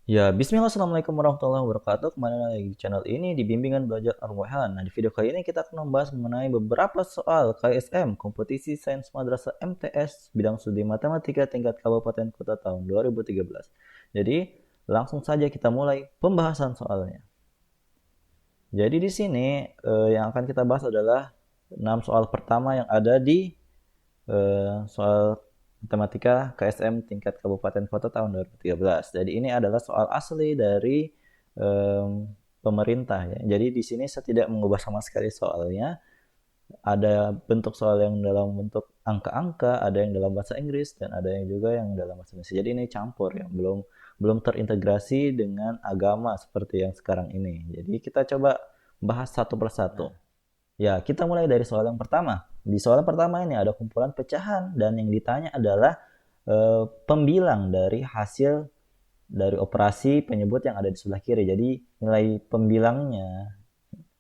Ya, bismillah, assalamualaikum warahmatullahi wabarakatuh. Kembali lagi di channel ini di Bimbingan Belajar Ar-Wayhan. Nah, di video kali ini kita akan membahas mengenai beberapa soal KSM, Kompetisi Sains Madrasah MTS, bidang studi matematika tingkat kabupaten kota tahun 2013. Jadi, langsung saja kita mulai pembahasan soalnya. Jadi di sini yang akan kita bahas adalah 6 soal pertama yang ada di soal matematika KSM tingkat kabupaten kota tahun 2013. Jadi ini adalah soal asli dari pemerintah ya. Jadi di sini saya tidak mengubah sama sekali soalnya. Ada bentuk soal yang dalam bentuk angka-angka, ada yang dalam bahasa Inggris dan ada yang juga yang dalam bahasa Indonesia. Jadi ini campur ya, belum belum terintegrasi dengan agama seperti yang sekarang ini. Jadi kita coba bahas satu persatu. Ya, kita mulai dari soal yang pertama. Di soal pertama ini ada kumpulan pecahan dan yang ditanya adalah pembilang dari hasil dari operasi penyebut yang ada di sebelah kiri. Jadi nilai pembilangnya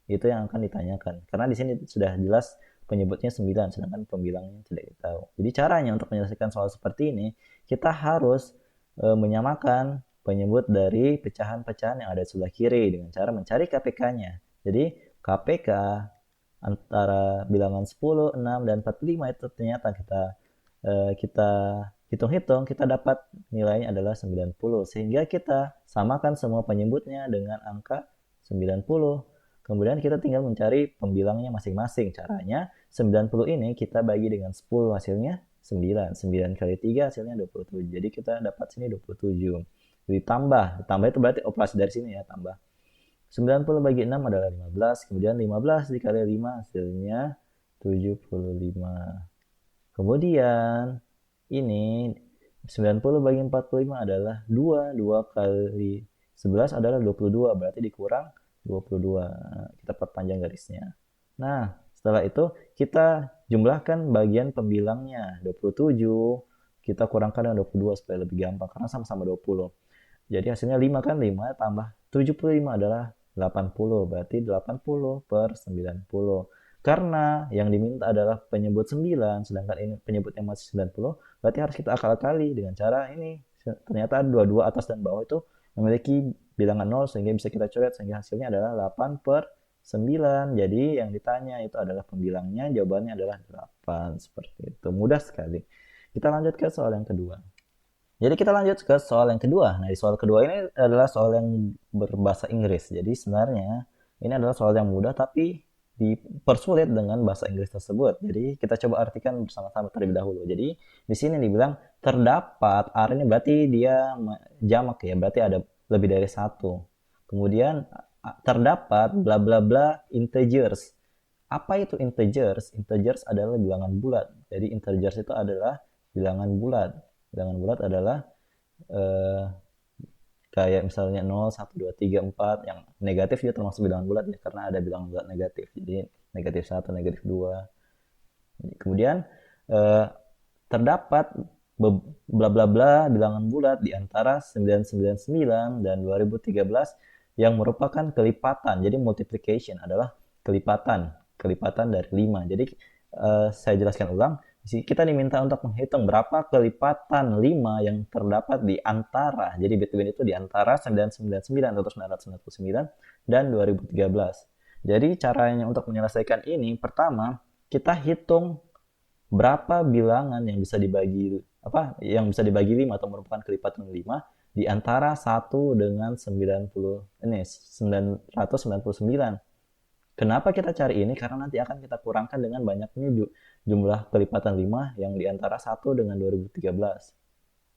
itu yang akan ditanyakan. Karena di sini sudah jelas penyebutnya 9, sedangkan pembilangnya tidak tahu. Jadi caranya untuk menyelesaikan soal seperti ini, kita harus menyamakan penyebut dari pecahan-pecahan yang ada di sebelah kiri dengan cara mencari KPK-nya. Jadi KPK antara bilangan 10, 6, dan 45 itu ternyata kita hitung-hitung, kita dapat nilainya adalah 90. Sehingga kita samakan semua penyebutnya dengan angka 90. Kemudian kita tinggal mencari pembilangnya masing-masing. Caranya 90 ini kita bagi dengan 10, hasilnya 9. 9 kali 3 hasilnya 27. Jadi kita dapat sini 27. Ditambah itu berarti operasi dari sini ya, tambah. 90 bagi 6 adalah 15. Kemudian 15 dikali 5 hasilnya 75. Kemudian ini 90 bagi 45 adalah 2. 2 kali 11 adalah 22. Berarti dikurang 22. Kita perpanjang garisnya. Nah, setelah itu kita jumlahkan bagian pembilangnya. 27 kita kurangkan dengan 22 supaya lebih gampang karena sama-sama 20. Jadi hasilnya 5 kan, 5 tambah 75 adalah 80. Berarti 80 per 90. Karena yang diminta adalah penyebut 9, sedangkan ini penyebutnya masih 90, berarti harus kita akal-akali dengan cara ini. Ternyata dua-dua atas dan bawah itu memiliki bilangan 0 sehingga bisa kita coret sehingga hasilnya adalah 8 per 9. Jadi yang ditanya itu adalah pembilangnya, jawabannya adalah 8. Seperti itu. Mudah sekali. Kita lanjut ke soal yang kedua. Jadi kita lanjut ke soal yang kedua. Nah, di soal kedua ini adalah soal yang berbahasa Inggris. Jadi sebenarnya ini adalah soal yang mudah tapi dipersulit dengan bahasa Inggris tersebut. Jadi kita coba artikan bersama-sama terlebih dahulu. Jadi di sini dibilang terdapat, R ini berarti dia jamak ya, berarti ada lebih dari satu. Kemudian terdapat bla bla bla integers. Apa itu integers? Integers adalah bilangan bulat. Jadi integers itu adalah bilangan bulat. Bilangan bulat adalah eh, kayak misalnya 0, 1, 2, 3, 4 yang negatif juga termasuk bilangan bulat ya karena ada bilangan bulat negatif. Jadi negatif 1, negatif 2. Kemudian eh, terdapat bla bla bla bilangan bulat di antara 999 dan 2013 yang merupakan kelipatan. Jadi multiplication adalah kelipatan dari 5. Jadi saya jelaskan ulang. Kita diminta untuk menghitung berapa kelipatan 5 yang terdapat di antara, jadi between itu di antara 999 atau 999 dan 2013. Jadi caranya untuk menyelesaikan ini, pertama kita hitung berapa bilangan yang bisa dibagi yang bisa dibagi 5 atau merupakan kelipatan 5 di antara 1 dengan 999. Kenapa kita cari ini? Karena nanti akan kita kurangkan dengan banyaknya jumlah kelipatan 5 yang di antara 1 dengan 2013.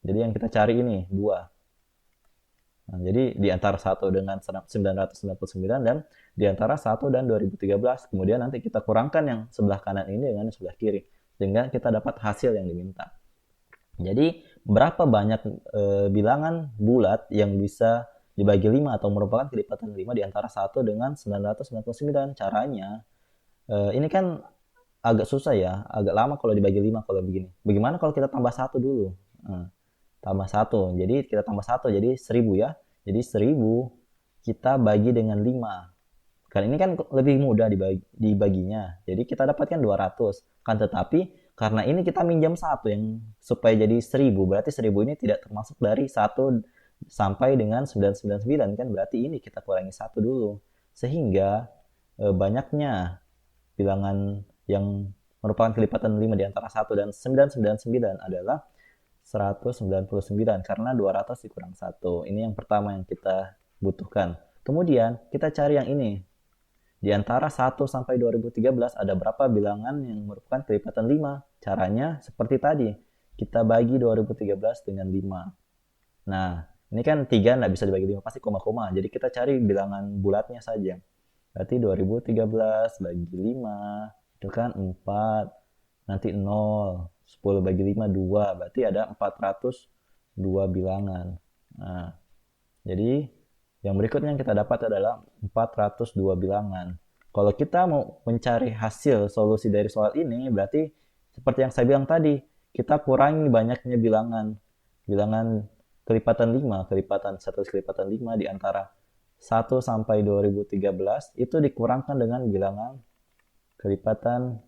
Jadi yang kita cari ini 2. Nah, jadi di antara 1 dengan 999 dan di antara 1 dan 2013. Kemudian nanti kita kurangkan yang sebelah kanan ini dengan yang sebelah kiri. Sehingga kita dapat hasil yang diminta. Jadi berapa banyak bilangan bulat yang bisa dibagi 5 atau merupakan kelipatan 5 di antara 1 dengan 999. Caranya, ini kan agak susah ya, agak lama kalau dibagi 5 kalau begini. Bagaimana kalau kita tambah 1 dulu? Nah, tambah 1. Jadi kita tambah 1 jadi 1000 ya. Jadi 1000 kita bagi dengan 5. Kan ini kan lebih mudah dibaginya. Jadi kita dapatkan 200. Kan tetapi karena ini kita minjam 1 yang supaya jadi 1000, berarti 1000 ini tidak termasuk dari 1 sampai dengan 999 kan, berarti ini kita kurangi 1 dulu. Sehingga banyaknya bilangan yang merupakan kelipatan 5 di antara 1 dan 999 adalah 199 karena 200 dikurang 1. Ini yang pertama yang kita butuhkan. Kemudian kita cari yang ini. Di antara 1 sampai 2013 ada berapa bilangan yang merupakan kelipatan 5? Caranya seperti tadi. Kita bagi 2013 dengan 5. Nah, ini kan 3 nggak bisa dibagi 5, pasti koma-koma. Jadi kita cari bilangan bulatnya saja. Berarti 2013 bagi 5, itu kan 4. Nanti 0. 10 bagi 5, 2. Berarti ada 402 bilangan. Nah, jadi yang berikutnya yang kita dapat adalah 402 bilangan. Kalau kita mau mencari hasil solusi dari soal ini, berarti seperti yang saya bilang tadi, kita kurangi banyaknya bilangan. Bilangan kelipatan 5, kelipatan 1 kelipatan 5 di antara 1 sampai 2013 itu dikurangkan dengan bilangan kelipatan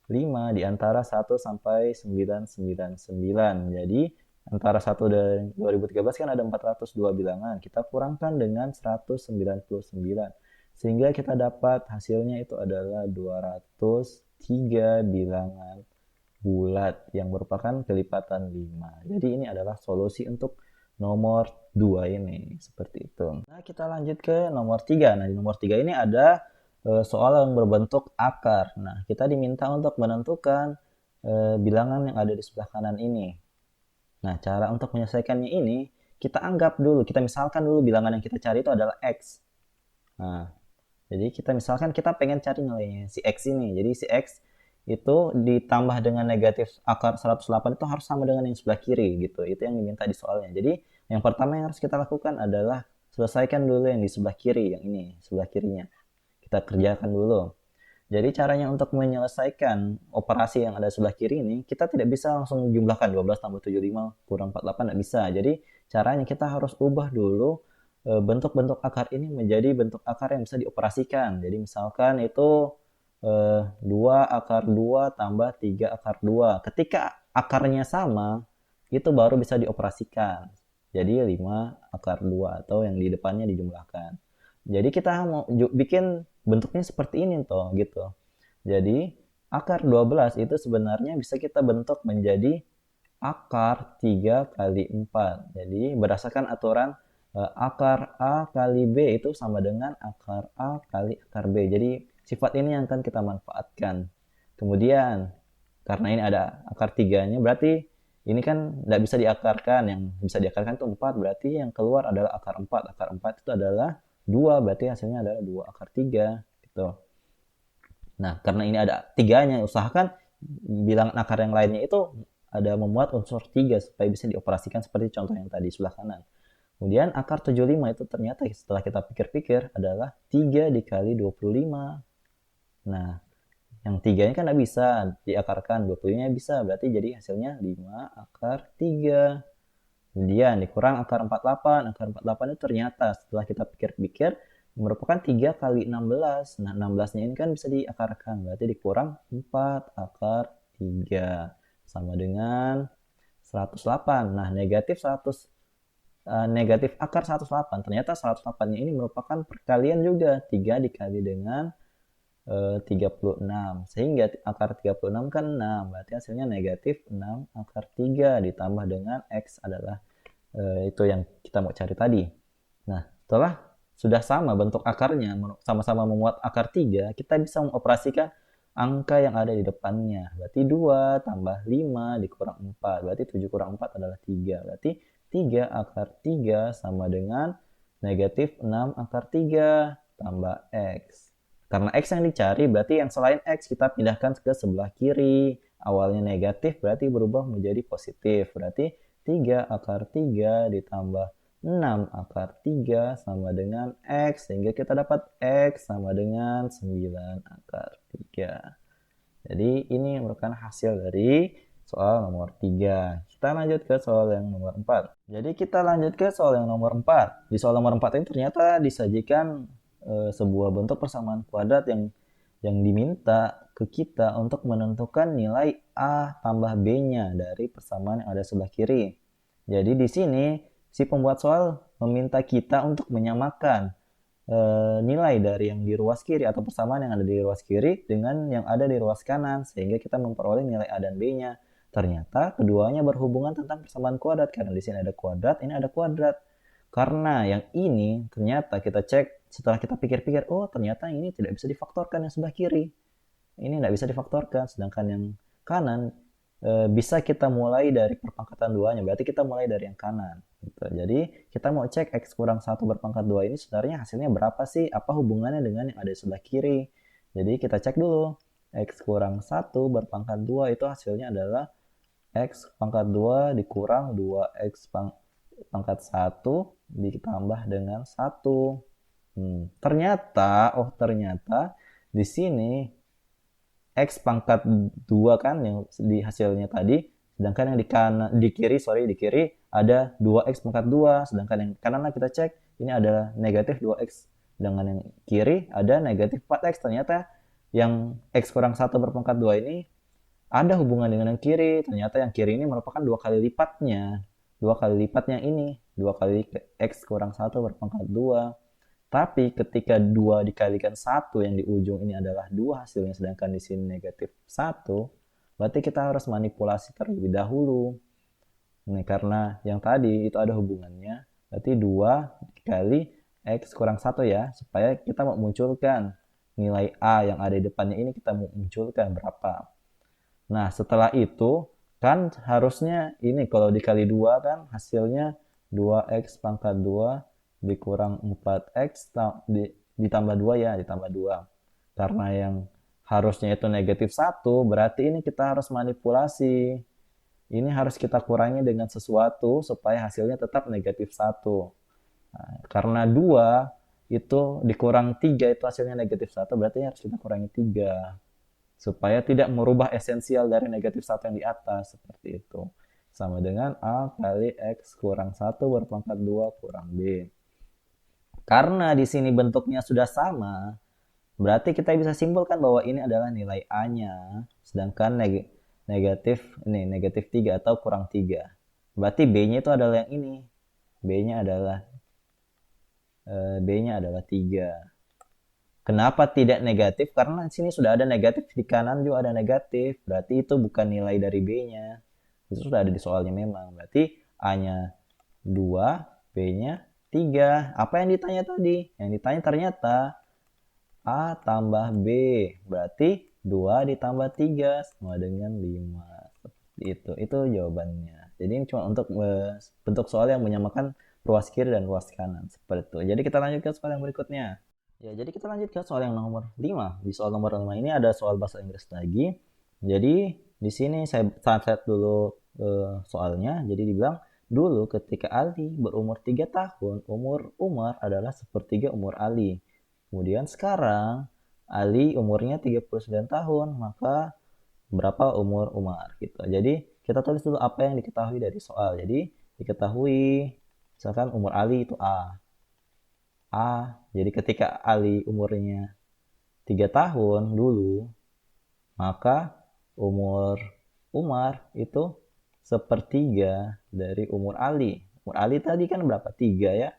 5 di antara 1 sampai 999. Jadi antara 1 dan 2013 kan ada 402 bilangan. Kita kurangkan dengan 199. Sehingga kita dapat hasilnya itu adalah 203 bilangan bulat yang merupakan kelipatan 5. Jadi ini adalah solusi untuk nomor 2 ini. Seperti itu. Nah, kita lanjut ke nomor 3. Nah, di nomor 3 ini ada soal yang berbentuk akar. Nah, kita diminta untuk menentukan bilangan yang ada di sebelah kanan ini. Nah, cara untuk menyelesaikannya ini, kita anggap dulu, kita misalkan dulu bilangan yang kita cari itu adalah X. Nah, jadi kita misalkan kita pengen cari nilainya si X ini. Jadi si X itu ditambah dengan negatif akar 108 itu harus sama dengan yang sebelah kiri gitu. Itu yang diminta di soalnya. Jadi yang pertama yang harus kita lakukan adalah selesaikan dulu yang di sebelah kiri, yang ini, sebelah kirinya. Kita kerjakan dulu. Jadi caranya untuk menyelesaikan operasi yang ada sebelah kiri ini, kita tidak bisa langsung jumlahkan 12 tambah 75 kurang 48, tidak bisa. Jadi caranya kita harus ubah dulu bentuk-bentuk akar ini menjadi bentuk akar yang bisa dioperasikan. Jadi misalkan itu 2 akar 2 tambah 3 akar 2. Ketika akarnya sama, itu baru bisa dioperasikan. Jadi 5 akar 2 atau yang di depannya dijumlahkan. Jadi kita mau bikin bentuknya seperti ini toh gitu. Jadi akar 12 itu sebenarnya bisa kita bentuk menjadi akar 3 kali 4. Jadi berdasarkan aturan akar A kali B itu sama dengan akar A kali akar B. Jadi sifat ini yang akan kita manfaatkan. Kemudian karena ini ada akar 3-nya berarti ini kan tidak bisa diakarkan. Yang bisa diakarkan itu 4, berarti yang keluar adalah akar 4. Akar 4 itu adalah 2, berarti hasilnya adalah 2 akar 3 gitu. Nah, karena ini ada 3-nya, usahakan bilangan akar yang lainnya itu ada memuat unsur 3 supaya bisa dioperasikan seperti contoh yang tadi sebelah kanan. Kemudian akar 75 itu ternyata setelah kita pikir-pikir adalah 3 dikali 25. Nah, yang 3 ini kan tidak bisa diakarkan, 25-nya bisa, berarti jadi hasilnya 5 akar 3. Kemudian dikurang akar 48. Akar 48 itu ternyata setelah kita pikir-pikir merupakan 3 kali 16. Nah, 16-nya ini kan bisa diakarkan. Berarti dikurang 4 akar 3. Sama dengan 108. Nah, negatif akar 108. Ternyata 108-nya ini merupakan perkalian juga. 3 dikali dengan 36. Sehingga akar 36 kan 6. Berarti hasilnya negatif 6 akar 3 ditambah dengan X adalah itu yang kita mau cari tadi. Nah, setelah sudah sama bentuk akarnya, sama-sama memuat akar 3, kita bisa mengoperasikan angka yang ada di depannya. Berarti 2 tambah 5 dikurang 4. Berarti 7 kurang 4 adalah 3. Berarti 3 akar 3 sama dengan negatif 6 akar 3 tambah X. Karena X yang dicari, berarti yang selain X kita pindahkan ke sebelah kiri. Awalnya negatif, berarti berubah menjadi positif. Berarti 3 akar 3 ditambah 6 akar 3 sama dengan X. Sehingga kita dapat X sama dengan 9 akar 3. Jadi ini merupakan hasil dari soal nomor 3. Kita lanjut ke soal yang nomor 4. Jadi kita lanjut ke soal yang nomor 4. Di soal nomor 4 ini ternyata disajikan sebuah bentuk persamaan kuadrat yang diminta ke kita untuk menentukan nilai A tambah B-nya dari persamaan yang ada sebelah kiri. Jadi di sini si pembuat soal meminta kita untuk menyamakan nilai dari yang di ruas kiri atau persamaan yang ada di ruas kiri dengan yang ada di ruas kanan sehingga kita memperoleh nilai A dan B-nya. Ternyata keduanya berhubungan tentang persamaan kuadrat karena di sini ada kuadrat, ini ada kuadrat. Karena yang ini ternyata kita cek setelah kita pikir-pikir, oh ternyata ini tidak bisa difaktorkan yang sebelah kiri. Ini tidak bisa difaktorkan, sedangkan yang kanan bisa kita mulai dari perpangkatan 2-nya, berarti kita mulai dari yang kanan. Gitu. Jadi kita mau cek X kurang 1 berpangkat 2 ini sebenarnya hasilnya berapa sih? Apa hubungannya dengan yang ada di sebelah kiri? Jadi kita cek dulu. X kurang 1 berpangkat 2 itu hasilnya adalah X pangkat 2 dikurang 2X pangkat 1 ditambah dengan 1. Ternyata di sini X pangkat 2 kan yang di hasilnya tadi, sedangkan yang di kiri ada 2X pangkat 2, sedangkan yang kanan kita cek ini adalah negatif 2X, sedangkan yang kiri ada negatif 4X. Ternyata yang X kurang 1 berpangkat 2 ini ada hubungan dengan yang kiri, ternyata yang kiri ini merupakan 2 kali lipatnya ini, 2 kali X kurang 1 berpangkat 2. Tapi ketika 2 dikalikan 1 yang di ujung ini adalah 2 hasilnya, sedangkan di sini negatif 1, berarti kita harus manipulasi terlebih dahulu. Nah, karena yang tadi itu ada hubungannya, berarti 2 dikali X kurang 1 ya, supaya kita mau munculkan nilai A yang ada di depannya ini kita mau munculkan berapa. Nah, setelah itu kan harusnya ini kalau dikali 2 kan hasilnya 2X pangkat 2 dikurang 4X ditambah 2 ya, ditambah 2. Karena yang harusnya itu negatif 1, berarti ini kita harus manipulasi. Ini harus kita kurangi dengan sesuatu supaya hasilnya tetap negatif 1. Nah, karena 2 itu dikurang 3 itu hasilnya negatif 1, berarti harus kita kurangi 3. Supaya tidak merubah esensial dari negatif 1 yang di atas, seperti itu. Sama dengan A kali X kurang 1 berpangkat 2 kurang B. Karena di sini bentuknya sudah sama, berarti kita bisa simpulkan bahwa ini adalah nilai A-nya, sedangkan negatif 3 atau kurang 3. Berarti B-nya itu adalah yang ini. B-nya adalah 3. Kenapa tidak negatif? Karena di sini sudah ada negatif, di kanan juga ada negatif. Berarti itu bukan nilai dari B-nya. Itu sudah ada di soalnya memang. Berarti A-nya 2, B-nya 3. Apa yang ditanya tadi? Yang ditanya ternyata A tambah B. Berarti 2 ditambah 3 sama dengan 5. Seperti itu. Itu jawabannya. Jadi ini cuma untuk bentuk soal yang menyamakan ruas kiri dan ruas kanan. Seperti itu. Jadi kita lanjut ke soal yang berikutnya. Ya, jadi kita lanjut ke soal yang nomor 5. Di soal nomor 5 ini ada soal bahasa Inggris lagi. Jadi di sini saya translate dulu soalnya. Jadi dibilang, dulu ketika Ali berumur 3 tahun, umur Umar adalah sepertiga umur Ali. Kemudian sekarang Ali umurnya 39 tahun, maka berapa umur Umar gitu. Jadi kita tulis dulu apa yang diketahui dari soal. Jadi diketahui misalkan umur Ali itu A. Jadi ketika Ali umurnya 3 tahun dulu, maka umur Umar itu sepertiga dari umur Ali. Umur Ali tadi kan berapa? 3 ya.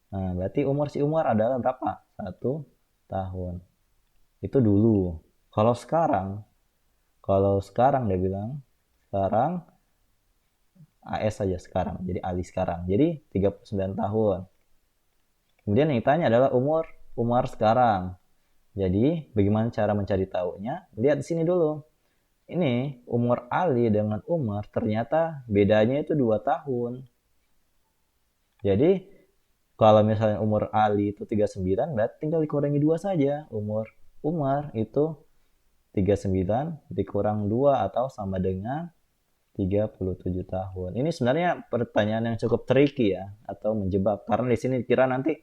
Nah, berarti umur si Umar adalah berapa? 1 tahun. Itu dulu. Kalau sekarang dia bilang, sekarang AS saja sekarang. Jadi Ali sekarang. Jadi 39 tahun. Kemudian yang ditanya adalah umur Umar sekarang. Jadi, bagaimana cara mencari tahunya? Lihat di sini dulu. Ini umur Ali dengan Umar ternyata bedanya itu 2 tahun. Jadi kalau misalnya umur Ali itu 39, berarti tinggal dikurangi 2 saja. Umur Umar itu 39 dikurang 2 atau sama dengan 37 tahun. Ini sebenarnya pertanyaan yang cukup tricky ya, atau menjebak. Karena di sini kira nanti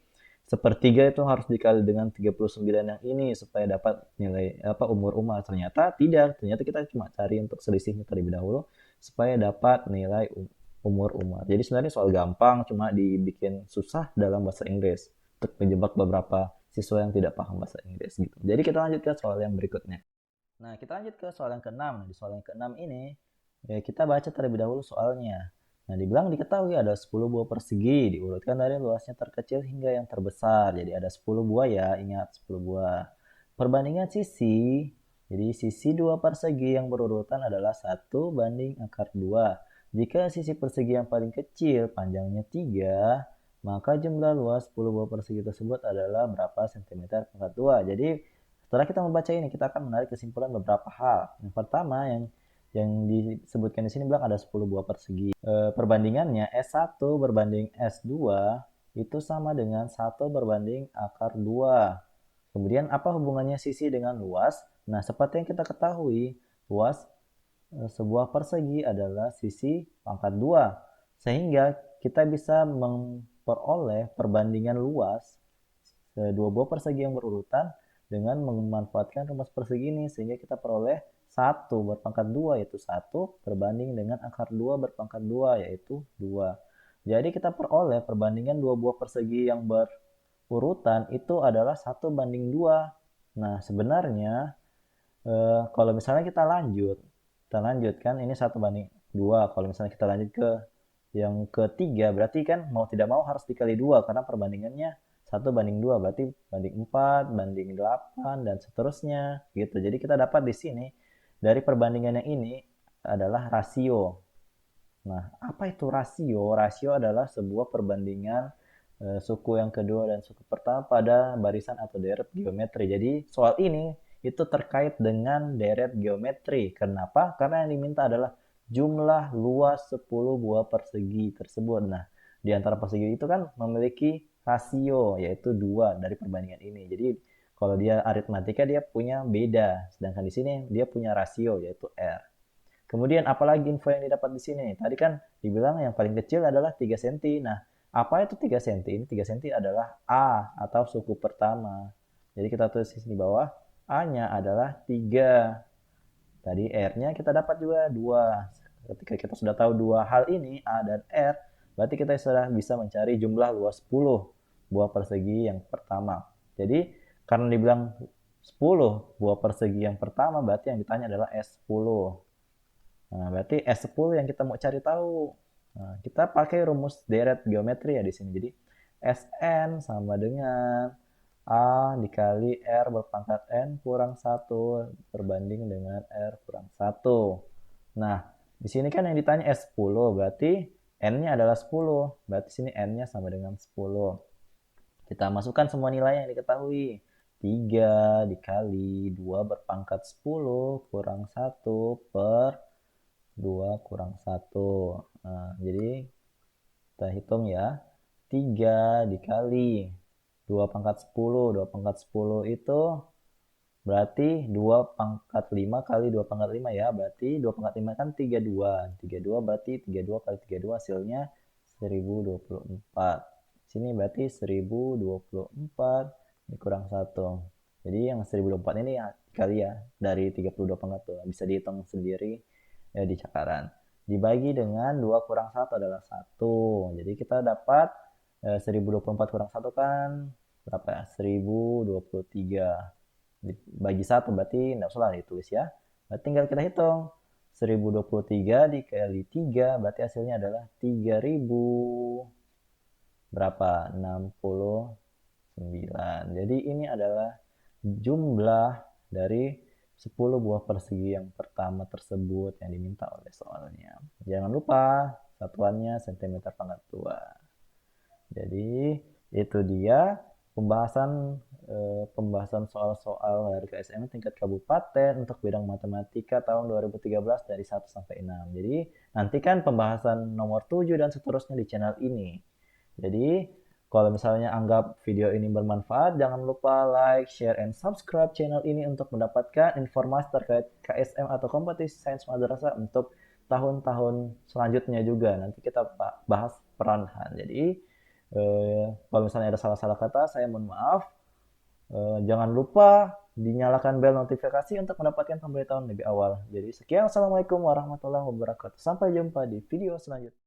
sepertiga itu harus dikali dengan 39 yang ini supaya dapat nilai umur Umar. Ternyata tidak. Ternyata kita cuma cari untuk selisihnya terlebih dahulu supaya dapat nilai umur Umar. Jadi sebenarnya soal gampang, cuma dibikin susah dalam bahasa Inggris untuk menjebak beberapa siswa yang tidak paham bahasa Inggris gitu. Jadi kita lanjut ke soal yang berikutnya. Nah, kita lanjut ke soal yang ke-6. Di soal yang ke-6 ini ya kita baca terlebih dahulu soalnya. Nah, dibilang diketahui ada 10 buah persegi diurutkan dari luasnya terkecil hingga yang terbesar. Jadi ada 10 buah ya, ingat 10 buah. Perbandingan sisi, jadi sisi dua persegi yang berurutan adalah 1:akar 2. Jika sisi persegi yang paling kecil panjangnya 3, maka jumlah luas 10 buah persegi tersebut adalah berapa cm pangkat 2. Jadi setelah kita membaca ini, kita akan menarik kesimpulan beberapa hal. Yang pertama, yang disebutkan di sini bilang ada 10 buah persegi. Perbandingannya S1 berbanding S2 itu sama dengan 1:akar 2. Kemudian apa hubungannya sisi dengan luas? Nah, seperti yang kita ketahui, luas sebuah persegi adalah sisi pangkat 2. Sehingga kita bisa memperoleh perbandingan luas dua buah persegi yang berurutan dengan memanfaatkan rumus persegi ini, sehingga kita peroleh 1/2 yaitu 1 berbanding dengan akar 2 berpangkat 2 yaitu 2. Jadi kita peroleh perbandingan dua buah persegi yang berurutan itu adalah 1:2. Nah, sebenarnya kalau misalnya kita lanjutkan ini 1:2. Kalau misalnya kita lanjut ke yang ketiga, berarti kan mau tidak mau harus dikali 2 karena perbandingannya 1:2, berarti banding 4, banding 8, dan seterusnya gitu. Jadi kita dapat di sini dari perbandingan yang ini adalah rasio. Nah, apa itu rasio? Rasio adalah sebuah perbandingan suku yang kedua dan suku pertama pada barisan atau deret geometri. Jadi soal ini itu terkait dengan deret geometri. Kenapa? Karena yang diminta adalah jumlah luas 10 buah persegi tersebut. Nah, di antara persegi itu kan memiliki rasio, yaitu 2 dari perbandingan ini. Jadi kalau dia aritmatika dia punya beda, sedangkan di sini dia punya rasio, yaitu R. Kemudian apalagi info yang didapat di sini? Tadi kan dibilang yang paling kecil adalah 3 cm. Nah, apa itu 3 cm? Ini 3 cm adalah A atau suku pertama. Jadi kita tulis di bawah, A-nya adalah 3. Tadi R-nya kita dapat juga 2. Ketika kita sudah tahu dua hal ini, A dan R, berarti kita sudah bisa mencari jumlah luas 10 buah persegi yang pertama. Jadi karena dibilang 10 buah persegi yang pertama, berarti yang ditanya adalah S10. Nah, berarti S10 yang kita mau cari tahu. Nah, kita pakai rumus deret geometri ya di sini. Jadi Sn sama dengan A dikali R berpangkat N kurang 1 berbanding dengan R kurang 1. Nah, di sini kan yang ditanya S10, berarti N-nya adalah 10. Berarti sini N-nya sama dengan 10. Kita masukkan semua nilai yang diketahui. 3 dikali 2 berpangkat 10 kurang 1 per 2 kurang 1. Nah, jadi kita hitung ya. 3 dikali 2 pangkat 10 itu berarti 2 pangkat 5 kali 2 pangkat 5 ya. Berarti 2 pangkat 5 kan 32. 32 berarti 32 kali 32 hasilnya 1024. Sini berarti 1024 dikurang 1. Jadi yang 1024 ini ya kali ya dari 32 pangkat tuh. Bisa dihitung sendiri ya di cakaran. Dibagi dengan 2 kurang 1 adalah 1. Jadi kita dapat 1024 kurang 1 kan berapa ya? 1023. Bagi 1 berarti tidak usah ditulis ya. Berarti tinggal kita hitung. 1023 dikali 3 berarti hasilnya adalah 3000 berapa? 69. Jadi ini adalah jumlah dari 10 buah persegi yang pertama tersebut yang diminta oleh soalnya. Jangan lupa satuannya cm pangkat 2. Jadi itu dia pembahasan soal-soal dari KSM tingkat kabupaten untuk bidang matematika tahun 2013 dari 1 sampai 6. Jadi nantikan pembahasan nomor 7 dan seterusnya di channel ini. Jadi kalau misalnya anggap video ini bermanfaat, jangan lupa like, share, and subscribe channel ini untuk mendapatkan informasi terkait KSM atau kompetisi sains madrasah untuk tahun-tahun selanjutnya juga. Nanti kita bahas peranhan. Jadi kalau misalnya ada salah-salah kata, saya mohon maaf. Jangan lupa dinyalakan bel notifikasi untuk mendapatkan pemberitahuan lebih awal. Jadi sekian, assalamualaikum warahmatullahi wabarakatuh. Sampai jumpa di video selanjutnya.